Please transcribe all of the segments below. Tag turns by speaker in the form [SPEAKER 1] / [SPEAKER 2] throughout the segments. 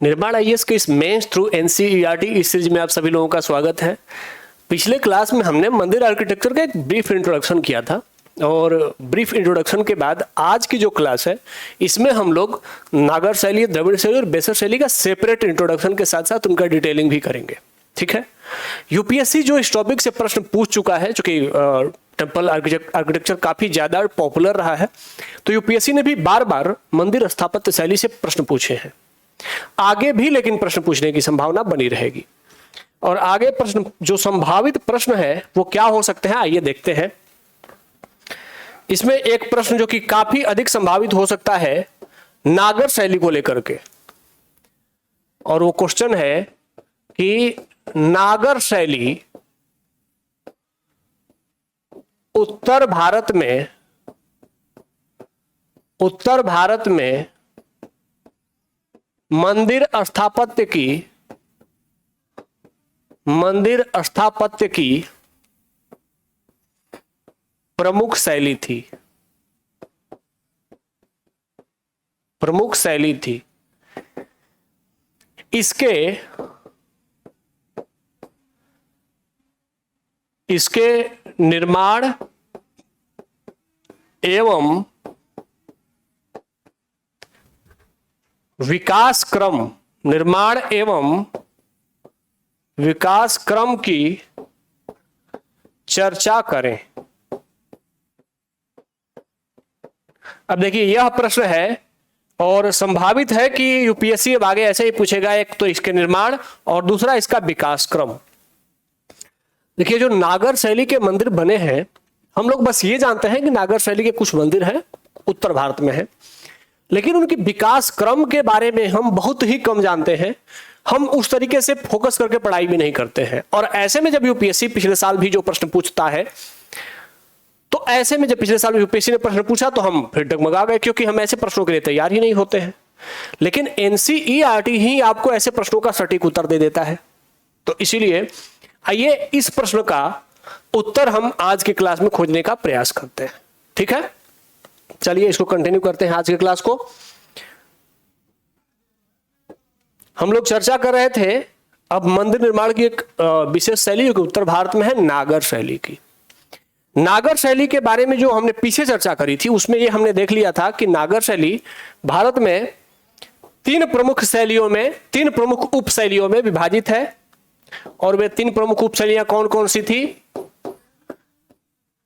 [SPEAKER 1] निर्माण आईएएस के इस मेंस थ्रू एनसीईआरटी इस सीरीज में आप सभी लोगों का स्वागत है। पिछले क्लास में हमने मंदिर आर्किटेक्चर का एक ब्रीफ इंट्रोडक्शन किया था और ब्रीफ इंट्रोडक्शन के बाद आज की जो क्लास है इसमें हम लोग नागर शैली, द्रविड़ शैली और बेसर शैली का सेपरेट इंट्रोडक्शन के साथ साथ उनका डिटेलिंग भी करेंगे। ठीक है, यूपीएससी जो इस टॉपिक से प्रश्न पूछ चुका है, चूंकि टेम्पल आर्किटेक्चर काफी ज्यादा पॉपुलर रहा है, तो यूपीएससी ने भी बार बार मंदिर स्थापत्य शैली से प्रश्न पूछे हैं। आगे भी लेकिन प्रश्न पूछने की संभावना बनी रहेगी और आगे प्रश्न जो संभावित प्रश्न है वो क्या हो सकते हैं, आइए देखते हैं। इसमें एक प्रश्न जो कि काफी अधिक संभावित हो सकता है नागर शैली को लेकर के, और वो क्वेश्चन है कि नागर शैली उत्तर भारत में मंदिर स्थापत्य की प्रमुख शैली थी। इसके निर्माण एवं विकास क्रम की चर्चा करें। अब देखिए यह प्रश्न है और संभावित है कि यूपीएससी अब आगे ऐसे ही पूछेगा, एक तो इसके निर्माण और दूसरा इसका विकास क्रम। देखिए जो नागर शैली के मंदिर बने हैं, हम लोग बस ये जानते हैं कि नागर शैली के कुछ मंदिर हैं उत्तर भारत में है, लेकिन उनकी विकास क्रम के बारे में हम बहुत ही कम जानते हैं। हम उस तरीके से फोकस करके पढ़ाई भी नहीं करते हैं और ऐसे में जब यूपीएससी पिछले साल भी जो प्रश्न पूछता है, तो ऐसे में जब पिछले साल यूपीएससी ने प्रश्न पूछा तो हम फिर डगमगा गए, क्योंकि हम ऐसे प्रश्नों के लिए तैयार ही नहीं होते हैं। लेकिन एनसीईआरटी ही आपको ऐसे प्रश्नों का सटीक उत्तर दे देता है। तो इसीलिए आइए इस प्रश्न का उत्तर हम आज की क्लास में खोजने का प्रयास करते हैं। ठीक है, चलिए इसको कंटिन्यू करते हैं। आज की क्लास को हम लोग चर्चा कर रहे थे अब मंदिर निर्माण की एक विशेष शैली जो कि उत्तर भारत में है, नागर शैली की। नागर शैली के बारे में जो हमने पीछे चर्चा करी थी उसमें ये हमने देख लिया था कि नागर शैली भारत में तीन प्रमुख उप शैलियों में विभाजित है। और वे तीन प्रमुख उप शैलियां कौन कौन सी थी?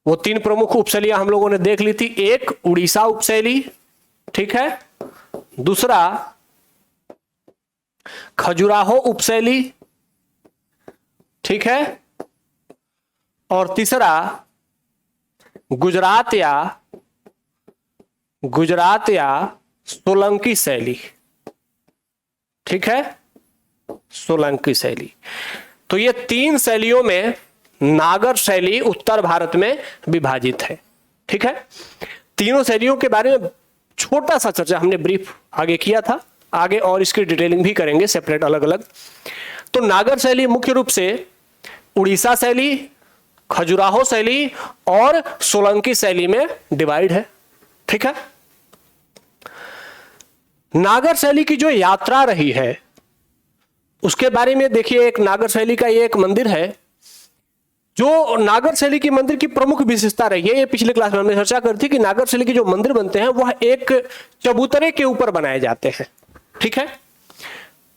[SPEAKER 1] वो तीन प्रमुख उप शैलियां हम लोगों ने देख ली थी। एक उड़ीसा उप शैली, ठीक है, दूसरा खजुराहो उप शैली, ठीक है, और तीसरा गुजरात या सोलंकी शैली, ठीक है, सोलंकी शैली। तो ये तीन शैलियों में नागर शैली उत्तर भारत में विभाजित है। ठीक है, तीनों शैलियों के बारे में छोटा सा चर्चा हमने ब्रीफ आगे किया था, आगे और इसकी डिटेलिंग भी करेंगे सेपरेट अलग अलग। तो नागर शैली मुख्य रूप से उड़ीसा शैली, खजुराहो शैली और सोलंकी शैली में डिवाइड है। ठीक है, नागर शैली की जो यात्रा रही है उसके बारे में देखिए। एक नागर शैली का ये एक मंदिर है जो नागर शैली की मंदिर की प्रमुख विशेषता रही है। ये पिछले क्लास में हमने चर्चा करी थी कि नागर शैली के जो मंदिर बनते हैं वह एक चबूतरे के ऊपर बनाए जाते हैं। ठीक है,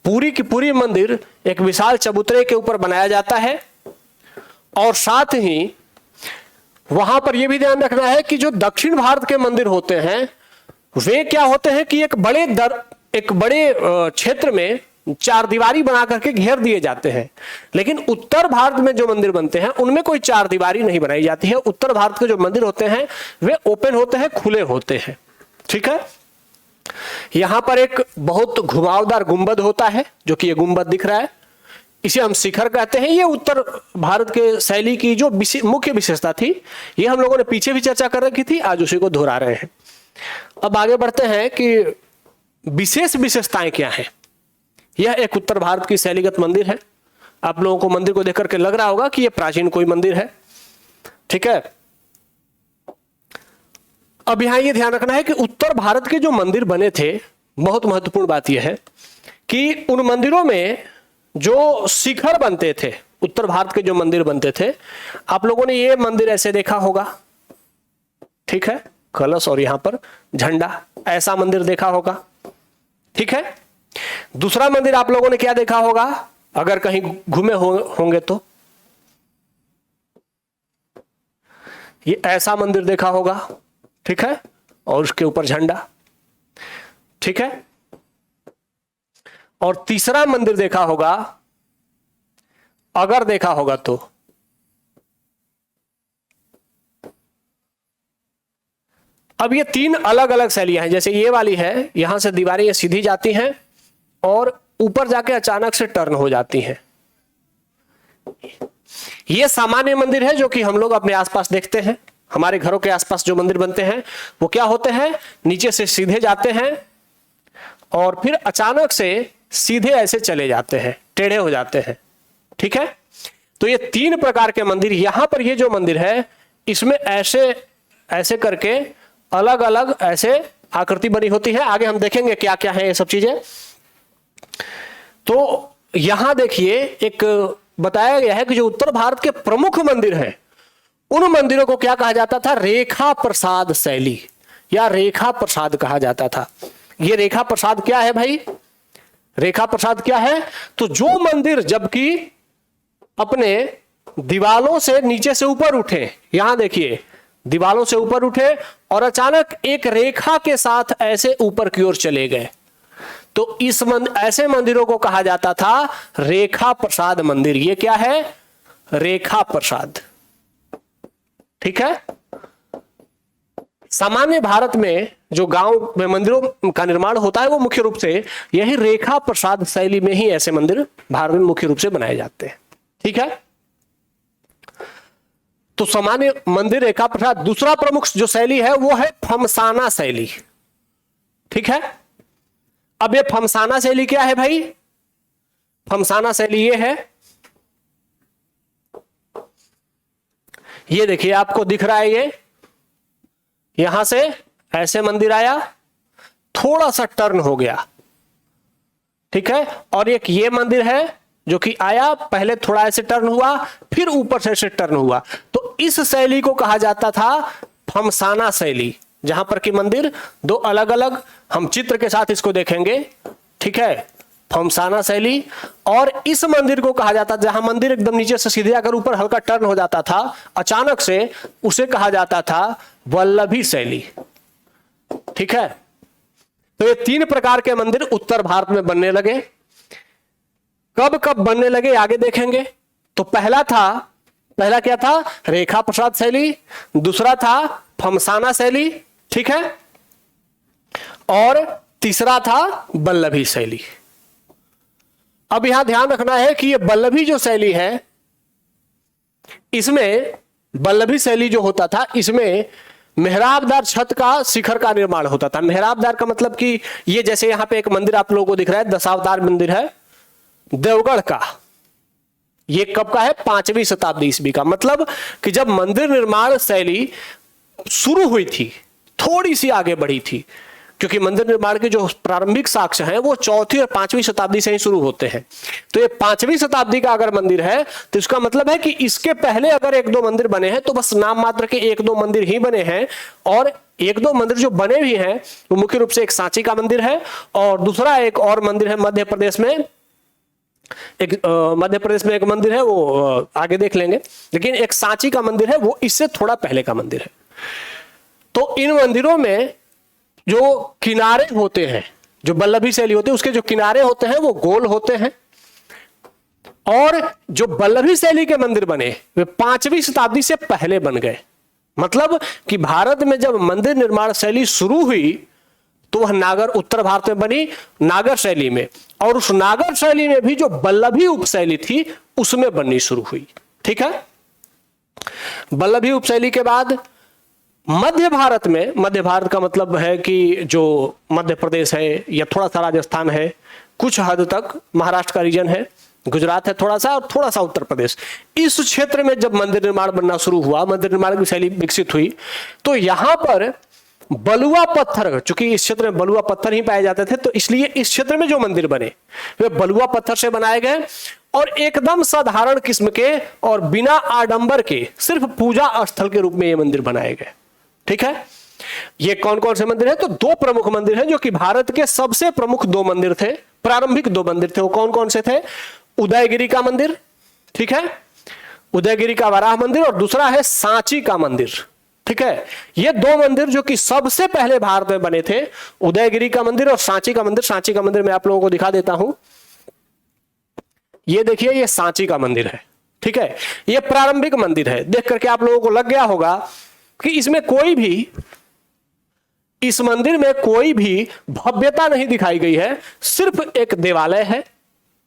[SPEAKER 1] पूरी की पूरी मंदिर एक विशाल चबूतरे के ऊपर बनाया जाता है और साथ ही वहां पर यह भी ध्यान रखना है कि जो दक्षिण भारत के मंदिर होते हैं वे क्या होते हैं कि एक बड़े क्षेत्र में चार दीवारी बना करके घेर दिए जाते हैं। लेकिन उत्तर भारत में जो मंदिर बनते हैं उनमें कोई चार दीवारी नहीं बनाई जाती है। उत्तर भारत के जो मंदिर होते हैं वे ओपन होते हैं, खुले होते हैं। ठीक है, यहां पर एक बहुत घुमावदार गुंबद होता है, जो कि ये गुंबद दिख रहा है, इसे हम शिखर कहते हैं। ये उत्तर भारत के शैली की जो मुख्य विशेषता थी, ये हम लोगों ने पीछे भी चर्चा कर रखी थी, आज उसी को दोहरा रहे हैं। अब आगे बढ़ते हैं कि विशेष विशेषताएं क्या हैं। यह एक उत्तर भारत की शैलीगत मंदिर है। आप लोगों को मंदिर को देख करके लग रहा होगा कि यह प्राचीन कोई मंदिर है। ठीक है, अब यहां यह ध्यान रखना है कि उत्तर भारत के जो मंदिर बने थे, बहुत महत्वपूर्ण बात यह है कि उन मंदिरों में जो शिखर बनते थे, उत्तर भारत के जो मंदिर बनते थे, आप लोगों ने ये मंदिर ऐसे देखा होगा, ठीक है, कलश और यहां पर झंडा, ऐसा मंदिर देखा होगा, ठीक है। दूसरा मंदिर आप लोगों ने क्या देखा होगा अगर कहीं घूमे होंगे तो, ये ऐसा मंदिर देखा होगा, ठीक है, और उसके ऊपर झंडा, ठीक है। और तीसरा मंदिर देखा होगा, अगर देखा होगा तो अब ये तीन अलग अलग शैलियां हैं। जैसे ये वाली है, यहां से दीवारें ये सीधी जाती हैं और ऊपर जाके अचानक से टर्न हो जाती हैं। ये सामान्य मंदिर है जो कि हम लोग अपने आसपास देखते हैं, हमारे घरों के आसपास जो मंदिर बनते हैं वो क्या होते हैं, नीचे से सीधे जाते हैं और फिर अचानक से सीधे ऐसे चले जाते हैं, टेढ़े हो जाते हैं, ठीक है। तो ये तीन प्रकार के मंदिर, यहां पर ये जो मंदिर है इसमें ऐसे ऐसे करके अलग अलग ऐसे आकृति बनी होती है। आगे हम देखेंगे क्या क्या है ये सब चीजें। तो यहां देखिए एक बताया गया है कि जो उत्तर भारत के प्रमुख मंदिर हैं उन मंदिरों को क्या कहा जाता था, रेखा प्रसाद शैली या रेखा प्रसाद कहा जाता था। ये रेखा प्रसाद क्या है भाई, रेखा प्रसाद क्या है, तो जो मंदिर जबकि अपने दीवालों से नीचे से ऊपर उठे, यहां देखिए दीवालों से ऊपर उठे और अचानक एक रेखा के साथ ऐसे ऊपर की ओर चले गए, तो ऐसे मंदिरों को कहा जाता था रेखा प्रसाद मंदिर। ये क्या है, रेखा प्रसाद, ठीक है। सामान्य भारत में जो गांव में मंदिरों का निर्माण होता है वो मुख्य रूप से यही रेखा प्रसाद शैली में ही ऐसे मंदिर भारत में मुख्य रूप से बनाए जाते हैं, ठीक है। तो सामान्य मंदिर रेखा प्रसाद। दूसरा प्रमुख जो शैली है वो है फमसाना शैली, ठीक है। अब ये फमसाना शैली क्या है भाई, फमसाना शैली ये है, ये देखिए आपको दिख रहा है, ये यहां से ऐसे मंदिर आया, थोड़ा सा टर्न हो गया, ठीक है, और एक ये मंदिर है जो कि आया, पहले थोड़ा ऐसे टर्न हुआ, फिर ऊपर से ऐसे टर्न हुआ। तो इस शैली को कहा जाता था फमसाना शैली, जहां पर कि मंदिर दो अलग अलग, हम चित्र के साथ इसको देखेंगे, ठीक है, फमसाना शैली। और इस मंदिर को कहा जाता, जहां मंदिर एकदम नीचे से सीधे आकर ऊपर हल्का टर्न हो जाता था अचानक से, उसे कहा जाता था वल्लभी शैली, ठीक है। तो ये तीन प्रकार के मंदिर उत्तर भारत में बनने लगे। कब कब बनने लगे आगे देखेंगे। तो पहला क्या था, रेखा प्रसाद शैली, दूसरा था फमसाना शैली, ठीक है, और तीसरा था वल्लभी शैली। अब यहां ध्यान रखना है कि ये वल्लभी जो शैली है, इसमें वल्लभी शैली जो होता था, इसमें मेहराबदार छत का शिखर का निर्माण होता था। मेहराबदार का मतलब कि ये जैसे यहां पे एक मंदिर आप लोगों को दिख रहा है, दशावतार मंदिर है देवगढ़ का, ये कब का है, 5वीं शताब्दी ईस्वी का। मतलब कि जब मंदिर निर्माण शैली शुरू हुई थी, थोड़ी सी आगे बढ़ी थी, क्योंकि मंदिर निर्माण के जो प्रारंभिक साक्ष्य हैं वो 4वीं और 5वीं शताब्दी से ही शुरू होते हैं। तो ये 5वीं शताब्दी का अगर मंदिर है तो इसका मतलब है कि इसके पहले अगर एक दो मंदिर बने हैं तो बस नाम मात्र के एक दो मंदिर ही बने हैं, और एक दो मंदिर जो बने भी हैं वो मुख्य रूप से एक सांची का मंदिर है और दूसरा एक और मंदिर है मध्य प्रदेश में, एक मंदिर है, वो आगे देख लेंगे, लेकिन एक सांची का मंदिर है वो इससे थोड़ा पहले का मंदिर है। तो इन मंदिरों में जो किनारे होते हैं, जो वल्लभी शैली होते हैं उसके जो किनारे होते हैं वो गोल होते हैं, और जो वल्लभी शैली के मंदिर बने वे 5वीं शताब्दी से पहले बन गए। मतलब कि भारत में जब मंदिर निर्माण शैली शुरू हुई तो वह उत्तर भारत में बनी नागर शैली में, और उस नागर शैली में भी जो वल्लभी उपशैली थी उसमें बननी शुरू हुई, ठीक है। वल्लभी उपशैली के बाद मध्य भारत में, मध्य भारत का मतलब है कि जो मध्य प्रदेश है या थोड़ा सा राजस्थान है, कुछ हद तक महाराष्ट्र का रीजन है, गुजरात है थोड़ा सा, और थोड़ा सा उत्तर प्रदेश, इस क्षेत्र में जब मंदिर निर्माण बनना शुरू हुआ, मंदिर निर्माण की शैली विकसित हुई, तो यहां पर बलुआ पत्थर, चूंकि इस क्षेत्र में बलुआ पत्थर ही पाए जाते थे, तो इसलिए इस क्षेत्र में जो मंदिर बने वे बलुआ पत्थर से बनाए गए और एकदम साधारण किस्म के और बिना आडंबर के सिर्फ पूजा स्थल के रूप में ये मंदिर बनाए गए। ठीक है, ये कौन कौन से मंदिर हैं? तो दो प्रमुख मंदिर हैं जो कि भारत के सबसे प्रमुख दो मंदिर थे, प्रारंभिक दो मंदिर थे। वो कौन कौन से थे? उदयगिरी का मंदिर, ठीक है, उदयगिरी का वराह मंदिर, और दूसरा है सांची का मंदिर। ठीक है, ये दो मंदिर जो कि सबसे पहले भारत में बने थे, उदयगिरी का मंदिर और सांची का मंदिर। सांची का मंदिर मैं आप लोगों को दिखा देता हूं, ये देखिए, ये सांची का मंदिर है। ठीक है, ये प्रारंभिक मंदिर है। देख करके आप लोगों को लग गया होगा कि इसमें कोई भी, इस मंदिर में कोई भी भव्यता नहीं दिखाई गई है, सिर्फ एक देवालय है,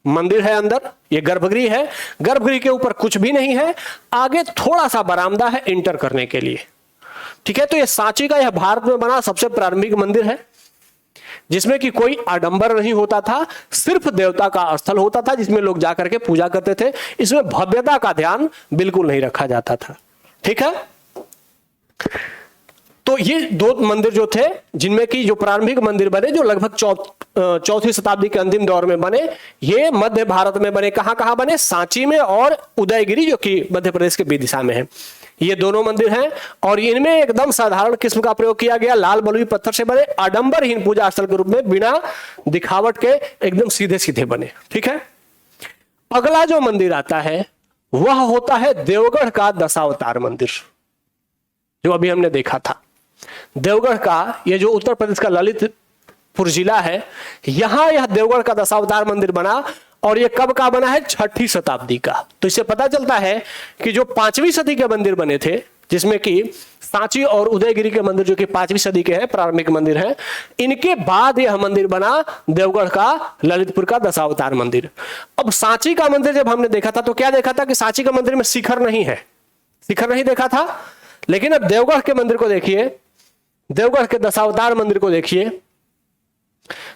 [SPEAKER 1] मंदिर है, अंदर ये गर्भगृह है, गर्भगृह के ऊपर कुछ भी नहीं है, आगे थोड़ा सा बरामदा है इंटर करने के लिए। ठीक है, तो ये सांची का, यह भारत में बना सबसे प्रारंभिक मंदिर है जिसमें कि कोई आडंबर नहीं होता था, सिर्फ देवता का स्थल होता था जिसमें लोग जाकर के पूजा करते थे। इसमें भव्यता का ध्यान बिल्कुल नहीं रखा जाता था। ठीक है, तो ये दो मंदिर जो थे, जिनमें कि जो प्रारंभिक मंदिर बने जो लगभग चौथी शताब्दी के अंतिम दौर में बने, ये मध्य भारत में बने। कहां कहां बने? सांची में और उदयगिरी जो कि मध्य प्रदेश के विदिशा में है। ये दोनों मंदिर हैं और इनमें एकदम साधारण किस्म का प्रयोग किया गया, लाल बलुई पत्थर से बने, आडंबरहीन पूजा स्थल के रूप में, बिना दिखावट के, एकदम सीधे सीधे बने। ठीक है, अगला जो मंदिर आता है वह होता है देवगढ़ का दशावतार मंदिर, जो अभी हमने देखा था। देवगढ़ का, ये जो उत्तर प्रदेश का ललितपुर जिला है, यहां यह देवगढ़ का दशावतार मंदिर बना। और ये कब का बना है? 6ठी शताब्दी का। तो इससे पता चलता है कि जो 5वीं सदी के मंदिर बने थे, जिसमें कि सांची और उदयगिरी के मंदिर जो कि 5वीं सदी के हैं, प्रारंभिक मंदिर हैं, इनके बाद यह मंदिर बना देवगढ़ का ललितपुर का दशावतार मंदिर। अब सांची का मंदिर जब हमने देखा था तो क्या देखा था कि सांची का मंदिर में शिखर नहीं है, शिखर नहीं देखा था। लेकिन अब देवगढ़ के मंदिर को देखिए, देवगढ़ के दशावतार मंदिर को देखिए,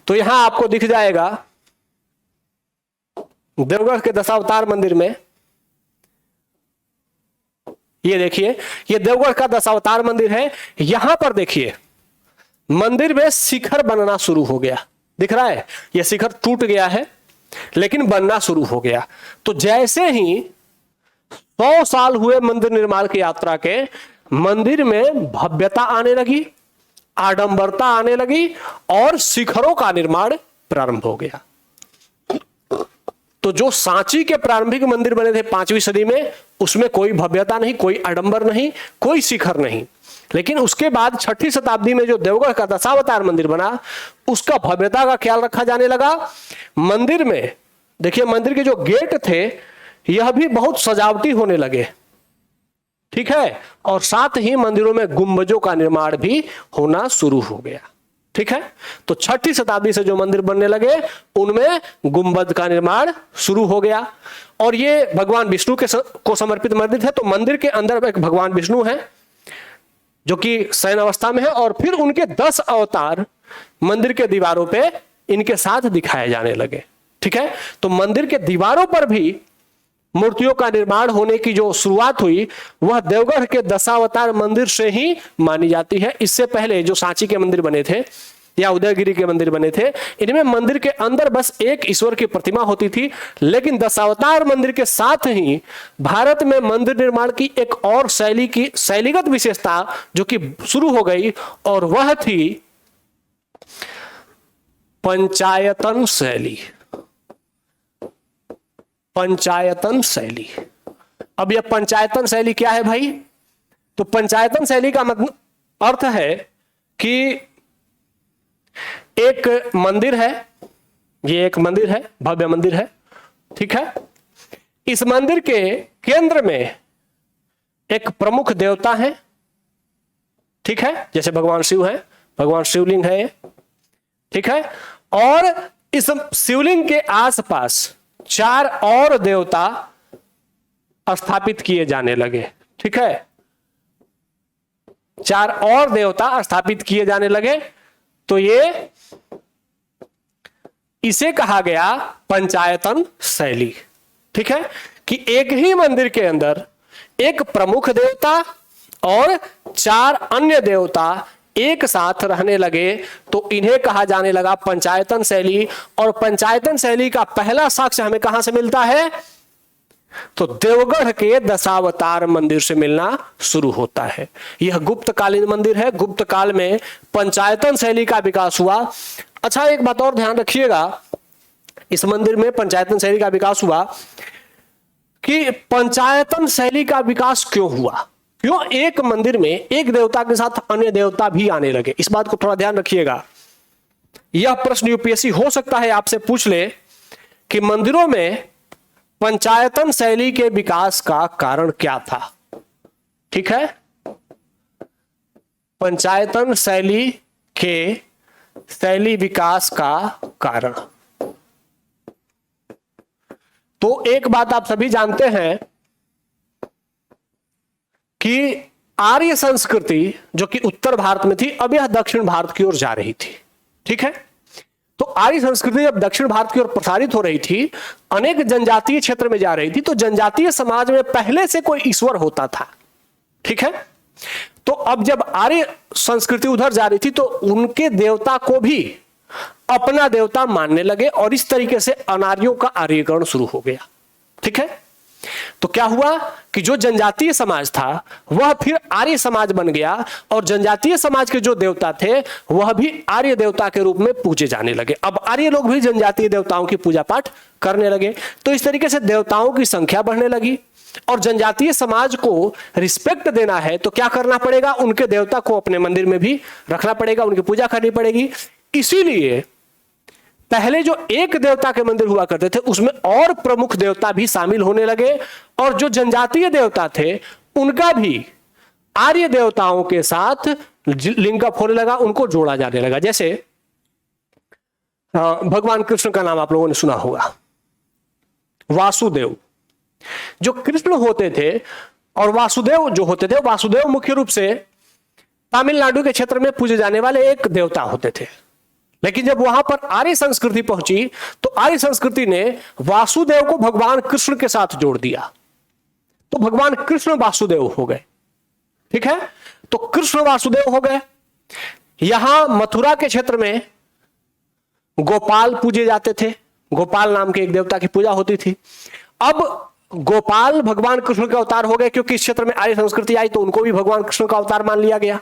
[SPEAKER 1] तो यहां आपको दिख जाएगा देवगढ़ के दशावतार मंदिर में, ये देखिए, ये देवगढ़ का दशावतार मंदिर है। यहां पर देखिए मंदिर में शिखर बनना शुरू हो गया, दिख रहा है, यह शिखर टूट गया है लेकिन बनना शुरू हो गया। तो जैसे ही 100 साल हुए मंदिर निर्माण की यात्रा के, मंदिर में भव्यता आने लगी, आडंबरता आने लगी और शिखरों का निर्माण प्रारंभ हो गया। तो जो सांची के प्रारंभिक मंदिर बने थे 5वीं सदी में, उसमें कोई भव्यता नहीं, कोई आडंबर नहीं, कोई शिखर नहीं। लेकिन उसके बाद 6ठी शताब्दी में जो देवगढ़ का दशावतार मंदिर बना, उसका भव्यता का ख्याल रखा जाने लगा। मंदिर में देखिए, मंदिर के जो गेट थे यह भी बहुत सजावटी होने लगे। ठीक है, और साथ ही मंदिरों में गुंबजों का निर्माण भी होना शुरू हो गया। ठीक है, तो 6ठी शताब्दी से जो मंदिर बनने लगे उनमें गुंबद का निर्माण शुरू हो गया। और ये भगवान विष्णु को समर्पित मंदिर है। तो मंदिर के अंदर एक भगवान विष्णु है जो कि शयन अवस्था में है, और फिर उनके 10 अवतार मंदिर के दीवारों पे इनके साथ दिखाए जाने लगे। ठीक है, तो मंदिर के दीवारों पर भी मूर्तियों का निर्माण होने की जो शुरुआत हुई वह देवगढ़ के दशावतार मंदिर से ही मानी जाती है। इससे पहले जो सांची के मंदिर बने थे या उदयगिरी के मंदिर बने थे, इनमें मंदिर के अंदर बस एक ईश्वर की प्रतिमा होती थी। लेकिन दशावतार मंदिर के साथ ही भारत में मंदिर निर्माण की एक और शैलीगत विशेषता जो कि शुरू हो गई, और वह थी पंचायतन शैली। पंचायतन शैली। अब यह पंचायतन शैली क्या है भाई? तो पंचायतन शैली का मतलब अर्थ है कि एक मंदिर है, ये एक मंदिर है, भव्य मंदिर है। ठीक है, इस मंदिर के केंद्र में एक प्रमुख देवता है। ठीक है, जैसे भगवान शिव है, भगवान शिवलिंग है। ठीक है, और इस शिवलिंग के आसपास 4 और देवता स्थापित किए जाने लगे। ठीक है, 4 और देवता स्थापित किए जाने लगे। तो ये इसे कहा गया पंचायतन शैली। ठीक है, कि एक ही मंदिर के अंदर एक प्रमुख देवता और 4 अन्य देवता एक साथ रहने लगे तो इन्हें कहा जाने लगा पंचायतन शैली। और पंचायतन शैली का पहला साक्ष्य हमें कहां से मिलता है? तो देवगढ़ के दशावतार मंदिर से मिलना शुरू होता है। यह गुप्तकालीन मंदिर है। गुप्त काल में पंचायतन शैली का विकास हुआ। अच्छा, एक बात और ध्यान रखिएगा, इस मंदिर में पंचायतन शैली का विकास हुआ कि पंचायतन शैली का विकास क्यों हुआ? क्यों एक मंदिर में एक देवता के साथ अन्य देवता भी आने लगे? इस बात को थोड़ा ध्यान रखिएगा। यह प्रश्न यूपीएससी हो सकता है आपसे पूछ ले कि मंदिरों में पंचायतन शैली के विकास का कारण क्या था। ठीक है, पंचायतन शैली के शैली विकास का कारण। तो एक बात आप सभी जानते हैं कि आर्य संस्कृति जो कि उत्तर भारत में थी, अब यह दक्षिण भारत की ओर जा रही थी। ठीक है, तो आर्य संस्कृति जब दक्षिण भारत की ओर प्रसारित हो रही थी, अनेक जनजातीय क्षेत्र में जा रही थी, तो जनजातीय समाज में पहले से कोई ईश्वर होता था। ठीक है, तो अब जब आर्य संस्कृति उधर जा रही थी तो उनके देवता को भी अपना देवता मानने लगे और इस तरीके से अनार्यों का आर्यीकरण शुरू हो गया। ठीक है, तो क्या हुआ कि जो जनजातीय समाज था वह फिर आर्य समाज बन गया और जनजातीय समाज के जो देवता थे वह भी आर्य देवता के रूप में पूजे जाने लगे। अब आर्य लोग भी जनजातीय देवताओं की पूजा पाठ करने लगे। तो इस तरीके से देवताओं की संख्या बढ़ने लगी और जनजातीय समाज को रिस्पेक्ट देना है तो क्या करना पड़ेगा? उनके देवता को अपने मंदिर में भी रखना पड़ेगा, उनकी पूजा करनी पड़ेगी। इसीलिए पहले जो एक देवता के मंदिर हुआ करते थे उसमें और प्रमुख देवता भी शामिल होने लगे और जो जनजातीय देवता थे उनका भी आर्य देवताओं के साथ लिंकअप होने लगा, उनको जोड़ा जाने लगा। जैसे भगवान कृष्ण का नाम आप लोगों ने सुना होगा, वासुदेव। जो कृष्ण होते थे और वासुदेव जो होते थे, वासुदेव मुख्य रूप से तमिलनाडु के क्षेत्र में पूजे जाने वाले एक देवता होते थे। लेकिन जब वहां पर आर्य संस्कृति पहुंची तो आर्य संस्कृति ने वासुदेव को भगवान कृष्ण के साथ जोड़ दिया, तो भगवान कृष्ण वासुदेव हो गए। ठीक है, तो कृष्ण वासुदेव हो गए। यहां मथुरा के क्षेत्र में गोपाल पूजे जाते थे, गोपाल नाम के एक देवता की पूजा होती थी। अब गोपाल भगवान कृष्ण के अवतार हो गए क्योंकि इस क्षेत्र में आर्य संस्कृति आई तो उनको भी भगवान कृष्ण का अवतार मान लिया गया।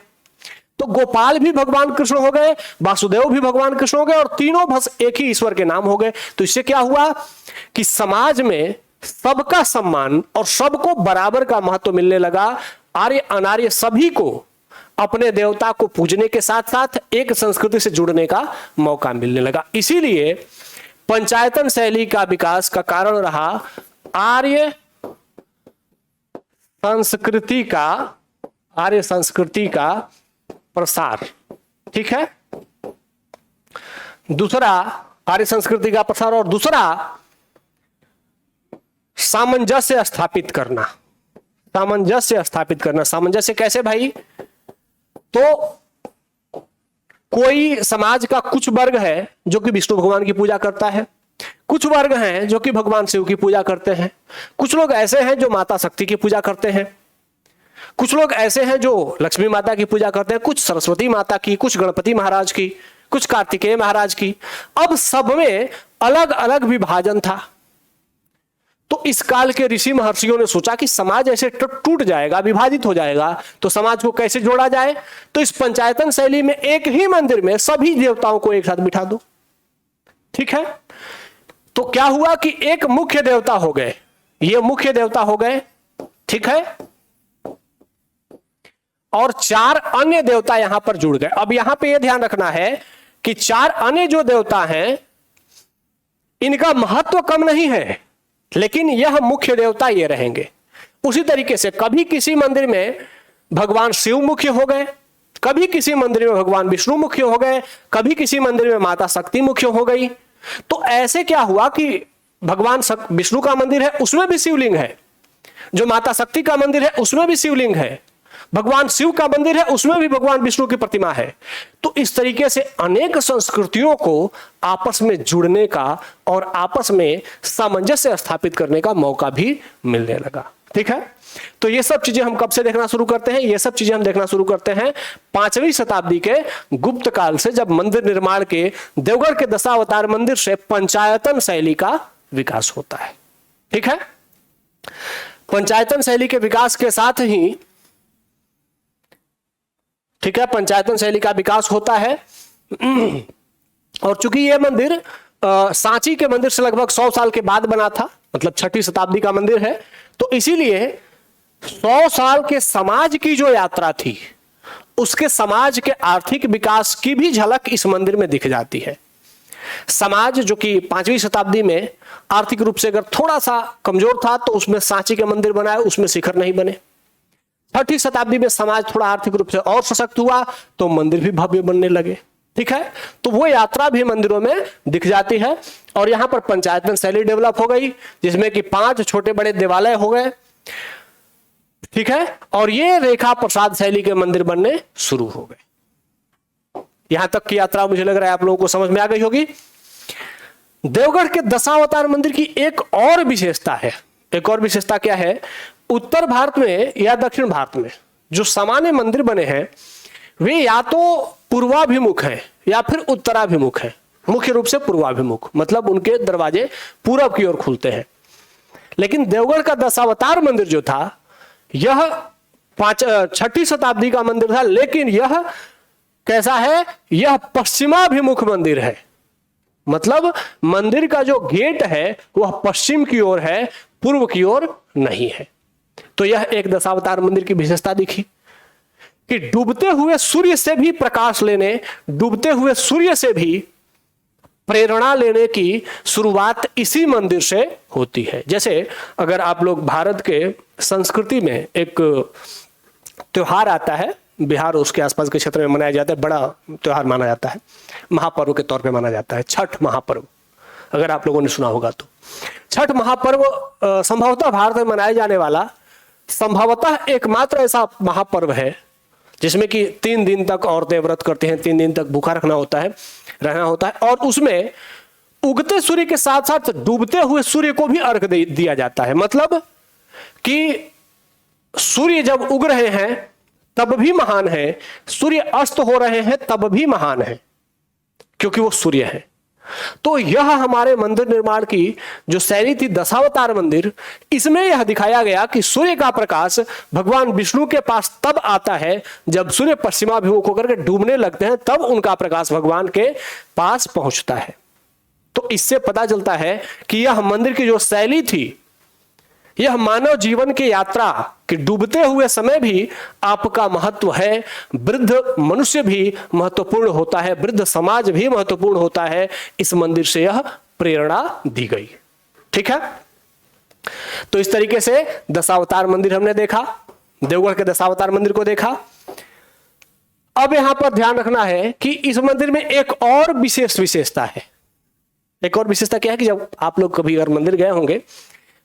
[SPEAKER 1] तो गोपाल भी भगवान कृष्ण हो गए, वासुदेव भी भगवान कृष्ण हो गए और तीनों बस एक ही ईश्वर के नाम हो गए। तो इससे क्या हुआ कि समाज में सबका सम्मान और सबको बराबर का महत्व मिलने लगा। आर्य अनार्य सभी को अपने देवता को पूजने के साथ साथ एक संस्कृति से जुड़ने का मौका मिलने लगा। इसीलिए पंचायतन शैली का विकास का कारण रहा आर्य संस्कृति का प्रसार। ठीक है, दूसरा आर्य संस्कृति का प्रसार और दूसरा सामंजस्य स्थापित करना। सामंजस्य स्थापित करना, सामंजस्य कैसे भाई? तो कोई समाज का कुछ वर्ग है जो कि विष्णु भगवान की पूजा करता है, कुछ वर्ग हैं जो कि भगवान शिव की पूजा करते हैं, कुछ लोग ऐसे हैं जो माता शक्ति की पूजा करते हैं, कुछ लोग ऐसे हैं जो लक्ष्मी माता की पूजा करते हैं, कुछ सरस्वती माता की, कुछ गणपति महाराज की, कुछ कार्तिकेय महाराज की। अब सब में अलग अलग विभाजन था। तो इस काल के ऋषि महर्षियों ने सोचा कि समाज ऐसे टूट जाएगा, विभाजित हो जाएगा, तो समाज को कैसे जोड़ा जाए? तो इस पंचायतन शैली में एक ही मंदिर में सभी देवताओं को एक साथ बिठा दो। ठीक है, तो क्या हुआ कि एक मुख्य देवता हो गए, ये मुख्य देवता हो गए। ठीक है, और चार अन्य देवता यहां पर जुड़ गए। अब यहां पे यह ध्यान रखना है कि चार अन्य जो देवता हैं इनका महत्व कम नहीं है, लेकिन यह मुख्य देवता ये रहेंगे। उसी तरीके से कभी किसी मंदिर में भगवान शिव मुख्य हो गए, कभी किसी मंदिर में भगवान विष्णु मुख्य हो गए, कभी किसी मंदिर में माता शक्ति मुख्य हो गई। तो ऐसे क्या हुआ कि भगवान विष्णु का मंदिर है उसमें भी शिवलिंग है, जो माता शक्ति का मंदिर है उसमें भी शिवलिंग है, भगवान शिव का मंदिर है उसमें भी भगवान विष्णु की प्रतिमा है। तो इस तरीके से अनेक संस्कृतियों को आपस में जुड़ने का और आपस में सामंजस्य स्थापित करने का मौका भी मिलने लगा। ठीक है। तो ये सब चीजें हम कब से देखना शुरू करते हैं? ये सब चीजें हम देखना शुरू करते हैं 5वीं शताब्दी के गुप्त काल से, जब मंदिर निर्माण के देवगढ़ के दशावतार मंदिर से पंचायतन शैली का विकास होता है। ठीक है। पंचायतन शैली के विकास के साथ ही, ठीक है, पंचायतन शैली का विकास होता है। और चूंकि यह मंदिर सांची के मंदिर से लगभग 100 साल के बाद बना था, मतलब 6वीं शताब्दी का मंदिर है, तो इसीलिए 100 साल के समाज की जो यात्रा थी, उसके समाज के आर्थिक विकास की भी झलक इस मंदिर में दिख जाती है। समाज जो कि 5वीं शताब्दी में आर्थिक रूप से अगर थोड़ा सा कमजोर था, तो उसमें सांची के मंदिर बनाए, उसमें शिखर नहीं बने। 6वीं शताब्दी में समाज थोड़ा आर्थिक रूप से और सशक्त हुआ, तो मंदिर भी भव्य बनने लगे। ठीक है। तो वो यात्रा भी मंदिरों में दिख जाती है। और यहां पर पंचायतन शैली डेवलप हो गई, जिसमें कि 5 छोटे बड़े देवालय हो गए। ठीक है। और ये रेखा प्रसाद शैली के मंदिर बनने शुरू हो गए। यहां तक की यात्रा मुझे लग रहा है आप लोगों को समझ में आ गई होगी। देवगढ़ के दशावतार मंदिर की एक और विशेषता है। एक और विशेषता क्या है? उत्तर भारत में या दक्षिण भारत में जो सामान्य मंदिर बने हैं, वे या तो पूर्वाभिमुख हैं या फिर उत्तराभिमुख हैं। मुख्य रूप से पूर्वाभिमुख, मतलब उनके दरवाजे पूरब की ओर खुलते हैं। लेकिन देवगढ़ का दशावतार मंदिर जो था, यह 6वीं शताब्दी का मंदिर था, लेकिन यह कैसा है? यह पश्चिमाभिमुख मंदिर है। मतलब मंदिर का जो गेट है वह पश्चिम की ओर है, पूर्व की ओर नहीं है। तो यह एक दशावतार मंदिर की विशेषता दिखी कि डूबते हुए सूर्य से भी प्रकाश लेने, डूबते हुए सूर्य से भी प्रेरणा लेने की शुरुआत इसी मंदिर से होती है। जैसे अगर आप लोग भारत के संस्कृति में एक त्योहार आता है, बिहार उसके आसपास के क्षेत्र में मनाया जाता है, बड़ा त्योहार माना जाता है, महापर्व के तौर पे माना जाता है, छठ महापर्व। अगर आप लोगों ने सुना होगा तो छठ महापर्व संभवतः भारत में मनाया जाने वाला संभवतः एकमात्र ऐसा महापर्व है जिसमें कि 3 दिन तक औरतें व्रत करते हैं, 3 दिन तक भूखा रहना होता है। और उसमें उगते सूर्य के साथ साथ डूबते हुए सूर्य को भी अर्घ दिया जाता है। मतलब कि सूर्य जब उग रहे हैं तब भी महान है, सूर्य अस्त हो रहे हैं तब भी महान है, क्योंकि वो सूर्य है। तो यह हमारे मंदिर निर्माण की जो शैली थी, दशावतार मंदिर, इसमें यह दिखाया गया कि सूर्य का प्रकाश भगवान विष्णु के पास तब आता है जब सूर्य पश्चिमाभिमुख होकर के डूबने लगते हैं, तब उनका प्रकाश भगवान के पास पहुंचता है। तो इससे पता चलता है कि यह मंदिर की जो शैली थी, यह मानव जीवन की यात्रा कि डूबते हुए समय भी आपका महत्व है, वृद्ध मनुष्य भी महत्वपूर्ण होता है, वृद्ध समाज भी महत्वपूर्ण होता है, इस मंदिर से यह प्रेरणा दी गई। ठीक है। तो इस तरीके से दशावतार मंदिर हमने देखा, देवगढ़ के दशावतार मंदिर को देखा। अब यहां पर ध्यान रखना है कि इस मंदिर में एक और विशेषता है। एक और विशेषता क्या है कि जब आप लोग कभी अगर मंदिर गए होंगे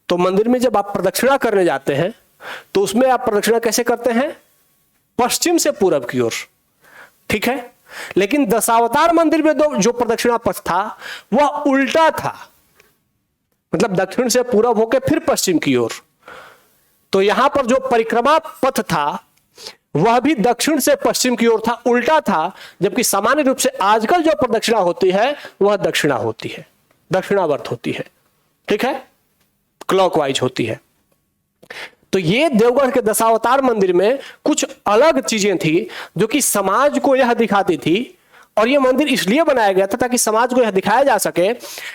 [SPEAKER 1] तो मंदिर में जब आप प्रदक्षिणा करने जाते हैं तो उसमें आप प्रदक्षिणा कैसे करते हैं? पश्चिम से पूरब की ओर। ठीक है। लेकिन दशावतार मंदिर में जो प्रदक्षिणा पथ था वह उल्टा था, मतलब दक्षिण से पूरब होकर फिर पश्चिम की ओर। तो यहां पर जो परिक्रमा पथ था वह भी दक्षिण से पश्चिम की ओर था, उल्टा था। जबकि सामान्य रूप से आजकल जो प्रदक्षिणा होती है वह दक्षिणा होती है, दक्षिणावर्त होती है। ठीक है, क्लॉकवाइज होती है। तो ये देवगढ़ के दशावतार मंदिर में कुछ अलग चीजें थी जो कि समाज को यह दिखाती थी। और यह मंदिर इसलिए बनाया गया था ताकि समाज को यह दिखाया जा सके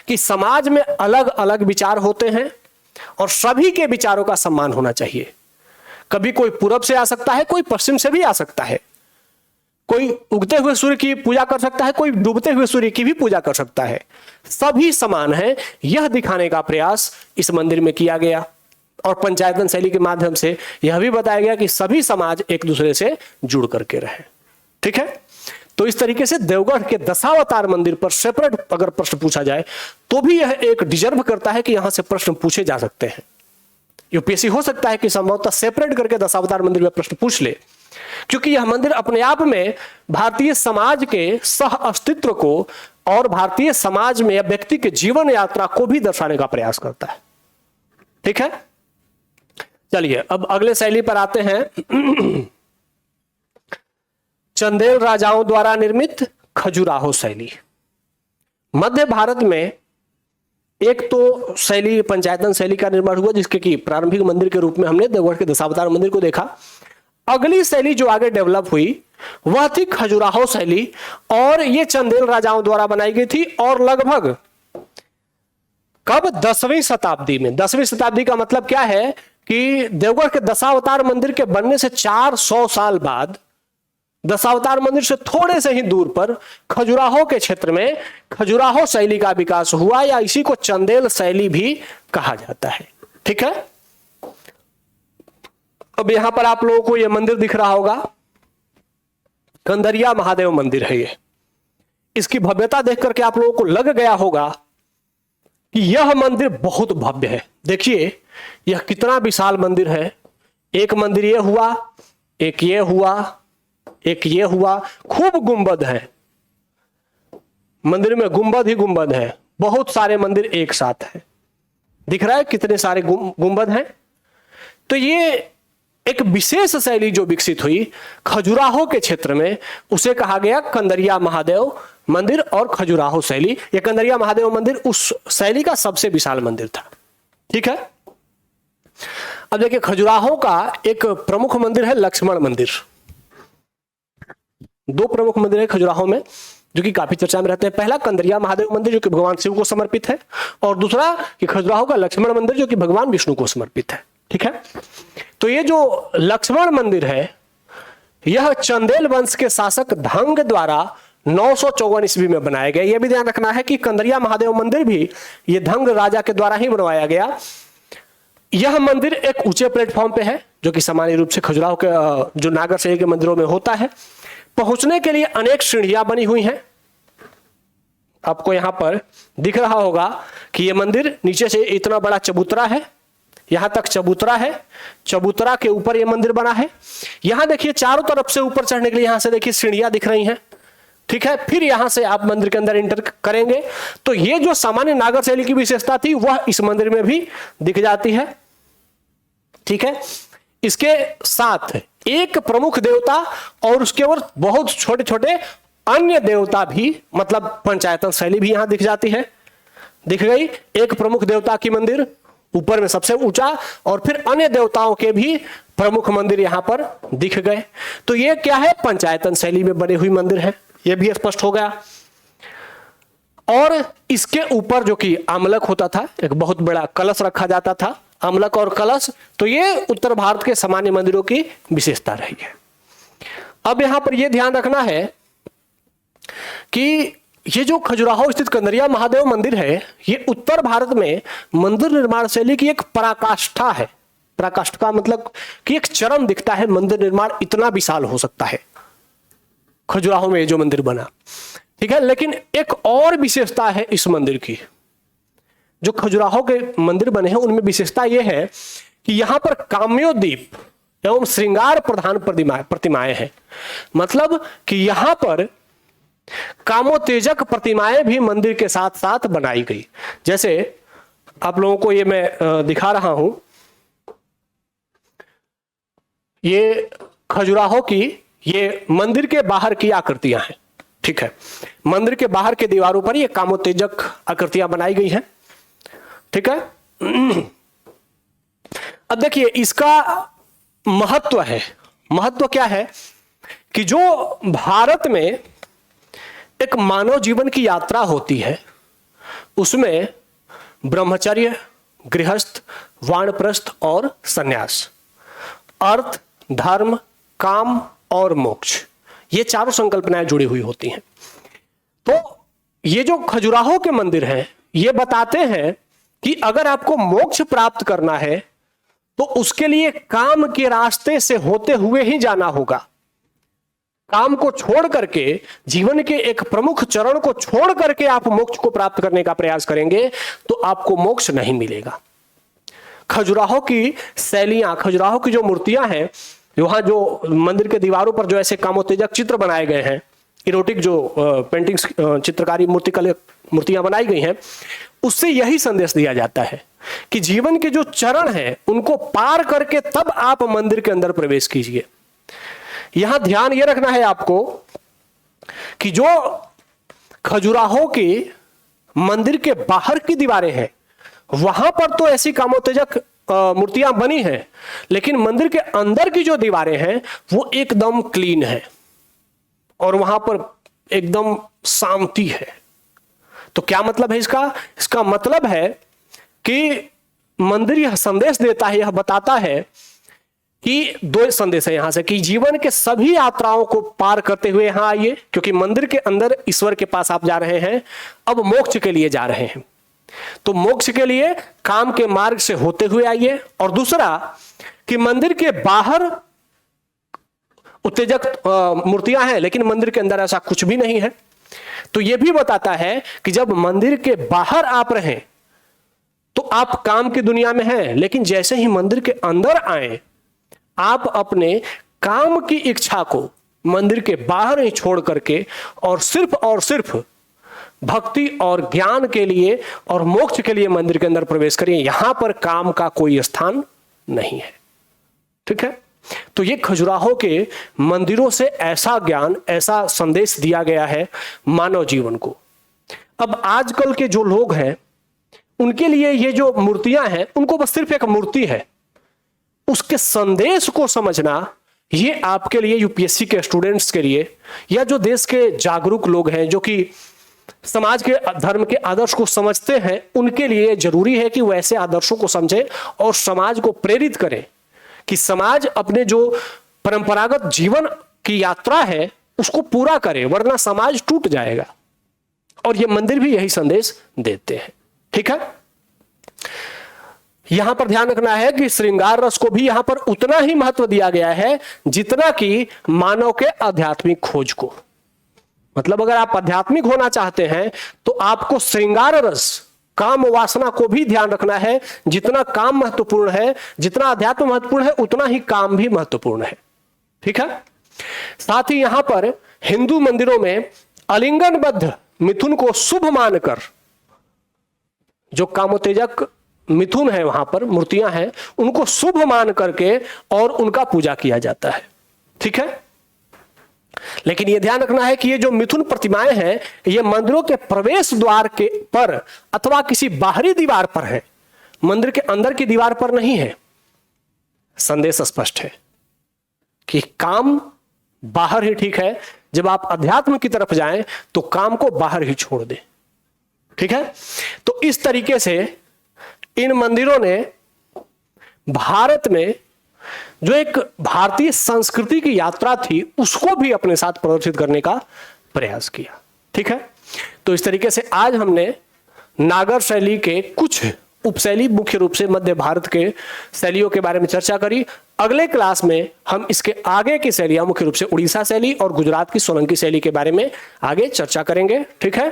[SPEAKER 1] कि समाज में अलग अलग विचार होते हैं और सभी के विचारों का सम्मान होना चाहिए। कभी कोई पूरब से आ सकता है, कोई पश्चिम से भी आ सकता है, कोई उगते हुए सूर्य की पूजा कर सकता है, कोई डूबते हुए सूर्य की भी पूजा कर सकता है, सभी समान हैं, यह दिखाने का प्रयास इस मंदिर में किया गया। और पंचायतन शैली के माध्यम से यह भी बताया गया कि सभी समाज एक दूसरे से जुड़ करके रहे। ठीक है। तो इस तरीके से देवगढ़ के दशावतार मंदिर पर सेपरेट अगर प्रश्न पूछा जाए तो भी यह एक डिजर्व करता है कि यहां से प्रश्न पूछे जा सकते हैं। यूपीएससी हो सकता है कि संभवतः सेपरेट करके दशावतार मंदिर में प्रश्न पूछ ले, क्योंकि यह मंदिर अपने आप में भारतीय समाज के सह अस्तित्व को और भारतीय समाज में या व्यक्ति के जीवन यात्रा को भी दर्शाने का प्रयास करता है। ठीक है। चलिए अब अगले शैली पर आते हैं। चंदेल राजाओं द्वारा निर्मित खजुराहो शैली। मध्य भारत में एक तो शैली पंचायतन शैली का निर्माण हुआ, जिसके कि प्रारंभिक मंदिर के रूप में हमने देवगढ़ के दशावतार मंदिर को देखा। अगली शैली जो आगे डेवलप हुई वह थी खजुराहो शैली, और ये चंदेल राजाओं द्वारा बनाई गई थी। और लगभग कब? 10वीं शताब्दी में। 10वीं शताब्दी का मतलब क्या है कि देवगढ़ के दशावतार मंदिर के बनने से 400 साल बाद दशावतार मंदिर से थोड़े से ही दूर पर खजुराहो के क्षेत्र में खजुराहो शैली का विकास हुआ, या इसी को चंदेल शैली भी कहा जाता है। ठीक है, अब यहां पर आप लोगों को यह मंदिर दिख रहा होगा, कंदरिया महादेव मंदिर है ये। इसकी भव्यता देख करके आप लोगों को लग गया होगा कि यह मंदिर बहुत भव्य है। देखिए यह कितना विशाल मंदिर है। एक मंदिर ये हुआ, एक ये हुआ, एक ये हुआ, खूब गुंबद है मंदिर में, गुंबद ही गुंबद है। बहुत सारे मंदिर एक साथ है, दिख रहा है कितने सारे गुंबद हैं। तो ये एक विशेष शैली जो विकसित हुई खजुराहो के क्षेत्र में, उसे कहा गया कंदरिया महादेव मंदिर और खजुराहो शैली। यह कंदरिया महादेव मंदिर उस शैली का सबसे विशाल मंदिर था। ठीक है, अब देखिए खजुराहो का एक प्रमुख मंदिर है लक्ष्मण मंदिर। दो प्रमुख मंदिर है खजुराहो में जो कि काफी चर्चा में रहते हैं। पहला कंदरिया महादेव मंदिर जो कि भगवान शिव को समर्पित है, और दूसरा कि खजुराहो का लक्ष्मण मंदिर जो कि भगवान विष्णु को समर्पित है। ठीक है, तो ये जो लक्ष्मण मंदिर है यह चंदेल वंश के शासक धंग द्वारा 954 ईस्वी में बनाया गया। यह भी ध्यान रखना है कि कंदरिया महादेव मंदिर भी ये धंग राजा के द्वारा ही बनवाया गया। यह मंदिर एक ऊंचे प्लेटफॉर्म पे है जो कि सामान्य रूप से खजुराहो के जो नागर शैली के मंदिरों में होता है। पहुंचने के लिए अनेक सीढ़ियां बनी हुई हैं। आपको यहां पर दिख रहा होगा कि यह मंदिर नीचे से इतना बड़ा चबूतरा है, यहां तक चबूतरा है, चबूतरा के ऊपर यह मंदिर बना है। यहां देखिए चारों तरफ से ऊपर चढ़ने के लिए यहां से देखिए सीढ़ियां दिख रही हैं। ठीक है, फिर यहां से आप मंदिर के अंदर इंटर करेंगे तो ये जो सामान्य नागर शैली की विशेषता थी वह इस मंदिर में भी दिख जाती है। ठीक है, इसके साथ एक प्रमुख देवता और उसके और बहुत छोटे छोटे अन्य देवता भी, मतलब पंचायतन शैली भी यहां दिख जाती है। दिख गई, एक प्रमुख देवता की मंदिर ऊपर में सबसे ऊंचा, और फिर अन्य देवताओं के भी प्रमुख मंदिर यहां पर दिख गए। तो ये क्या है? पंचायतन शैली में बने हुई मंदिर है, यह भी स्पष्ट हो गया। और इसके ऊपर जो कि आमलक होता था, एक बहुत बड़ा कलश रखा जाता था, आमलक और कलश। तो ये उत्तर भारत के सामान्य मंदिरों की विशेषता रही है। अब यहां पर यह ध्यान रखना है कि ये जो खजुराहो स्थित कंदरिया महादेव मंदिर है ये उत्तर भारत में मंदिर निर्माण शैली की एक पराकाष्ठा है। पराकाष्ठा का मतलब कि एक चरम दिखता है, मंदिर निर्माण इतना विशाल हो सकता है खजुराहो में जो मंदिर बना। ठीक है, लेकिन एक और विशेषता है इस मंदिर की। जो खजुराहो के मंदिर बने हैं उनमें विशेषता यह है कि यहां पर काम्योद्दीप एवं श्रृंगार प्रधान प्रतिमाएं हैं। मतलब कि यहां पर कामोत्तेजक प्रतिमाएं भी मंदिर के साथ साथ बनाई गई। जैसे आप लोगों को ये मैं दिखा रहा हूं, ये खजुराहो की ये मंदिर के बाहर की आकृतियां हैं। ठीक है, मंदिर के बाहर के दीवारों पर ये कामोत्तेजक आकृतियां बनाई गई हैं। ठीक है, अब देखिए इसका महत्व है। महत्व क्या है कि जो भारत में एक मानव जीवन की यात्रा होती है उसमें ब्रह्मचर्य, गृहस्थ, वानप्रस्थ और सन्यास, अर्थ, धर्म, काम और मोक्ष, ये चारों संकल्पनाएं जुड़ी हुई होती हैं। तो ये जो खजुराहो के मंदिर हैं ये बताते हैं कि अगर आपको मोक्ष प्राप्त करना है तो उसके लिए काम के रास्ते से होते हुए ही जाना होगा। काम को छोड़ करके, जीवन के एक प्रमुख चरण को छोड़ करके आप मोक्ष को प्राप्त करने का प्रयास करेंगे तो आपको मोक्ष नहीं मिलेगा। खजुराहो की शैलियां, खजुराहो की जो मूर्तियां हैं, वहां जो मंदिर के दीवारों पर जो ऐसे कामोत्तेजक चित्र बनाए गए हैं, इरोटिक जो पेंटिंग्स, चित्रकारी मूर्तियां बनाई गई हैं, उससे यही संदेश दिया जाता है कि जीवन के जो चरण हैं उनको पार करके तब आप मंदिर के अंदर प्रवेश कीजिए। यहां ध्यान यह रखना है आपको कि जो खजुराहो के मंदिर के बाहर की दीवारें हैं वहां पर तो ऐसी कामोत्तेजक मूर्तियां बनी हैं, लेकिन मंदिर के अंदर की जो दीवारें हैं वो एकदम क्लीन है और वहां पर एकदम शांति है। तो क्या मतलब है इसका? इसका मतलब है कि मंदिर यह संदेश देता है, यह बताता है कि दो संदेश है यहां से कि जीवन के सभी यात्राओं को पार करते हुए यहां आइए, क्योंकि मंदिर के अंदर ईश्वर के पास आप जा रहे हैं, अब मोक्ष के लिए जा रहे हैं। तो मोक्ष के लिए काम के मार्ग से होते हुए आइए। और दूसरा कि मंदिर के बाहर उत्तेजक मूर्तियां हैं, लेकिन मंदिर के अंदर ऐसा कुछ भी नहीं है। तो यह भी बताता है कि जब मंदिर के बाहर आप रहें तो आप काम की दुनिया में हैं, लेकिन जैसे ही मंदिर के अंदर आए आप अपने काम की इच्छा को मंदिर के बाहर ही छोड़ करके और सिर्फ भक्ति और ज्ञान के लिए और मोक्ष के लिए मंदिर के अंदर प्रवेश करिए। यहां पर काम का कोई स्थान नहीं है। ठीक है, तो ये खजुराहो के मंदिरों से ऐसा ज्ञान, ऐसा संदेश दिया गया है मानव जीवन को। अब आजकल के जो लोग हैं उनके लिए ये जो मूर्तियां हैं उनको बस सिर्फ एक मूर्ति है, उसके संदेश को समझना ये आपके लिए, यूपीएससी के स्टूडेंट्स के लिए या जो देश के जागरूक लोग हैं जो कि समाज के धर्म के आदर्श को समझते हैं, उनके लिए जरूरी है कि वो ऐसे आदर्शों को समझे और समाज को प्रेरित करें कि समाज अपने जो परंपरागत जीवन की यात्रा है उसको पूरा करे, वरना समाज टूट जाएगा। और ये मंदिर भी यही संदेश देते हैं। ठीक है, यहां पर ध्यान रखना है कि श्रृंगार रस को भी यहां पर उतना ही महत्व दिया गया है जितना कि मानव के आध्यात्मिक खोज को। मतलब अगर आप आध्यात्मिक होना चाहते हैं तो आपको श्रृंगार रस, काम वासना को भी ध्यान रखना है। जितना काम महत्वपूर्ण है, जितना अध्यात्म महत्वपूर्ण है, उतना ही काम भी महत्वपूर्ण है। ठीक है, साथ ही यहां पर हिंदू मंदिरों में आलिंगनबद्ध मिथुन को शुभ मानकर, जो कामोत्तेजक मिथुन है वहां पर मूर्तियां हैं, उनको शुभ मान करके और उनका पूजा किया जाता है। ठीक है, लेकिन यह ध्यान रखना है कि ये जो मिथुन प्रतिमाएं हैं ये मंदिरों के प्रवेश द्वार के पर अथवा किसी बाहरी दीवार पर है, मंदिर के अंदर की दीवार पर नहीं है। संदेश स्पष्ट है कि काम बाहर ही ठीक है, जब आप अध्यात्म की तरफ जाएं तो काम को बाहर ही छोड़ दें। ठीक है, तो इस तरीके से इन मंदिरों ने भारत में जो एक भारतीय संस्कृति की यात्रा थी उसको भी अपने साथ प्रदर्शित करने का प्रयास किया। ठीक है, तो इस तरीके से आज हमने नागर शैली के कुछ उपशैली, मुख्य रूप से मध्य भारत के शैलियों के बारे में चर्चा करी। अगले क्लास में हम इसके आगे की शैलियां, मुख्य रूप से उड़ीसा शैली और गुजरात की सोलंकी शैली के बारे में आगे चर्चा करेंगे। ठीक है,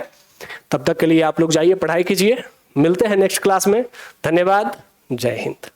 [SPEAKER 1] तब तक के लिए आप लोग जाइए, पढ़ाई कीजिए। मिलते हैं नेक्स्ट क्लास में। धन्यवाद। जय हिंद।